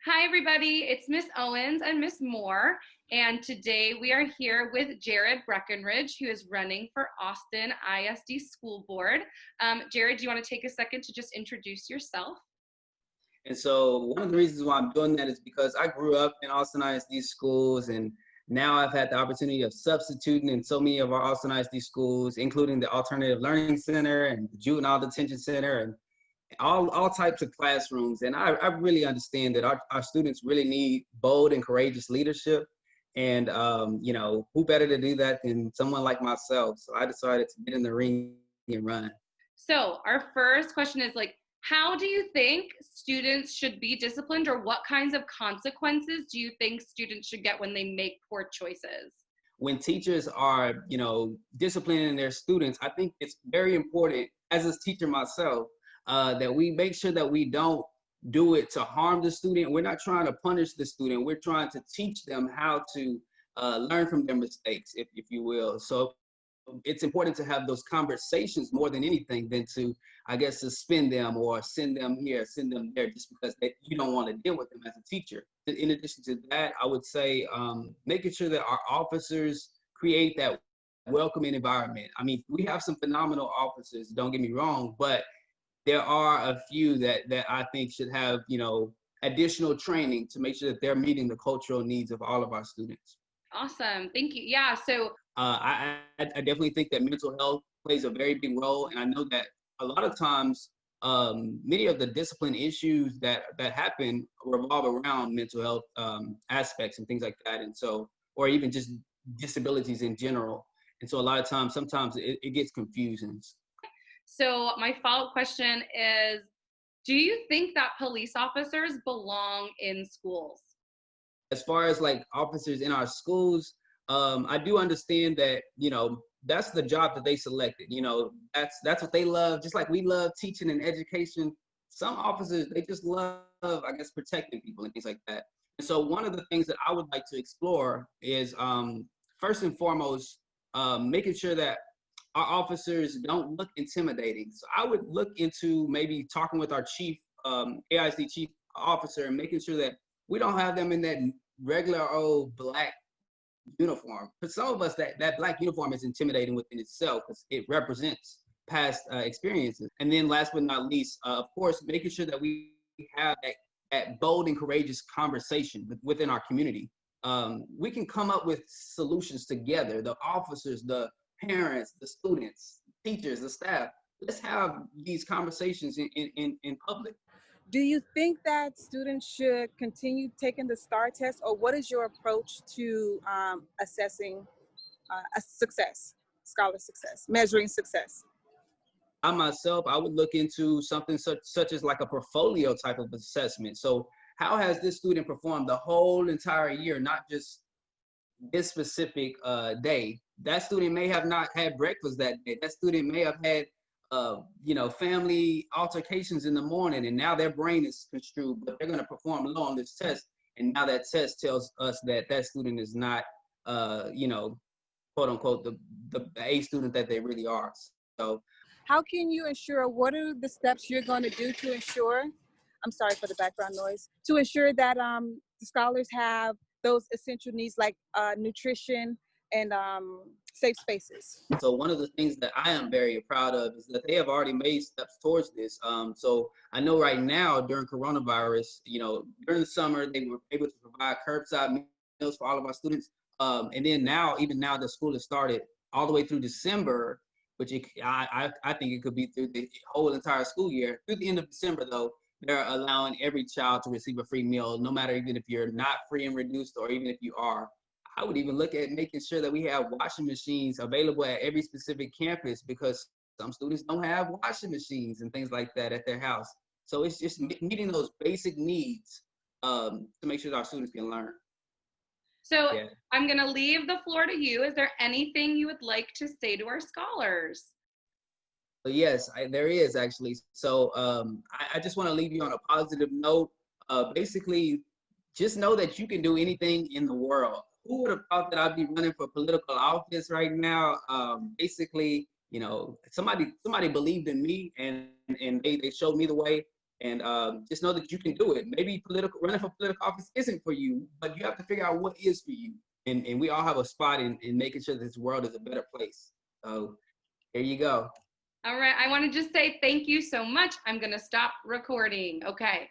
Hi, everybody. It's Miss Owens and Miss Moore. And today we are here with Jared Breckenridge, who is running for Austin ISD School Board. Jared, do you want to take a second to just introduce yourself? And so one of the reasons why I'm doing that is because I grew up in Austin ISD schools, and now I've had the opportunity of substituting in so many of our Austin ISD schools, including the Alternative Learning Center and the Juvenile Detention Center and all types of classrooms. And I really understand that our students really need bold and courageous leadership. And, who better to do that than someone like myself? So I decided to get in the ring and run. So our first question is how do you think students should be disciplined, or what kinds of consequences do you think students should get when they make poor choices? When teachers are, disciplining their students, I think it's very important, as a teacher myself, that we make sure that we don't do it to harm the student. We're not trying to punish the student. We're trying to teach them how to learn from their mistakes, if you will. So it's important to have those conversations more than anything than to, I guess, suspend them or send them here, send them there, just because you don't want to deal with them as a teacher. In addition to that, I would say making sure that our officers create that welcoming environment. I mean, we have some phenomenal officers, don't get me wrong, but there are a few that I think should have, additional training to make sure that they're meeting the cultural needs of all of our students. Awesome. Thank you. Yeah. So I definitely think that mental health plays a very big role. And I know that a lot of times, many of the discipline issues that happen revolve around mental health aspects and things like that. And so, or even just disabilities in general. And so a lot of times, sometimes it gets confusing. So my follow-up question is, do you think that police officers belong in schools? As far as like officers in our schools, I do understand that, that's the job that they selected. That's what they love. Just like we love teaching and education, some officers, they just love, I guess, protecting people and things like that. And so one of the things that I would like to explore is, first and foremost, making sure that our officers don't look intimidating. So I would look into maybe talking with our chief, AISD chief officer, and making sure that we don't have them in that regular old black uniform. For some of us, that black uniform is intimidating within itself because it represents past experiences. And then last but not least, of course, making sure that we have that bold and courageous conversation within our community. We can come up with solutions together, the officers, the parents, the students, teachers, the staff. Let's have these conversations in public. Do you think that students should continue taking the STAR test, or what is your approach to assessing a success, scholar success, measuring success? I myself, I would look into something such as like a portfolio type of assessment. So how has this student performed the whole entire year, not just this specific day? That student may have not had breakfast that day. That student may have had family altercations in the morning, and now their brain is construed, but they're going to perform low on this test. And now that test tells us that that student is not, quote unquote, the A student that they really are. So how can you ensure, what are the steps you're going to do to ensure, I'm sorry for the background noise, to ensure that the scholars have those essential needs like nutrition and safe spaces? So one of the things that I am very proud of is that they have already made steps towards this. So I know right now during coronavirus, during the summer, they were able to provide curbside meals for all of our students. And then even now the school has started all the way through December, which I think it could be through the whole entire school year. Through the end of December, though, they're allowing every child to receive a free meal, no matter even if you're not free and reduced, or even if you are. I would even look at making sure that we have washing machines available at every specific campus, because some students don't have washing machines and things like that at their house. So it's just meeting those basic needs to make sure that our students can learn. So yeah. I'm going to leave the floor to you. Is there anything you would like to say to our scholars? Yes, there is actually. So I just want to leave you on a positive note. Basically, just know that you can do anything in the world. Who would have thought that I'd be running for political office right now? Basically, somebody believed in me, and they showed me the way. And just know that you can do it. Maybe running for political office isn't for you, but you have to figure out what is for you. And we all have a spot in making sure this world is a better place. So here you go. All right, I want to just say thank you so much. I'm going to stop recording. Okay.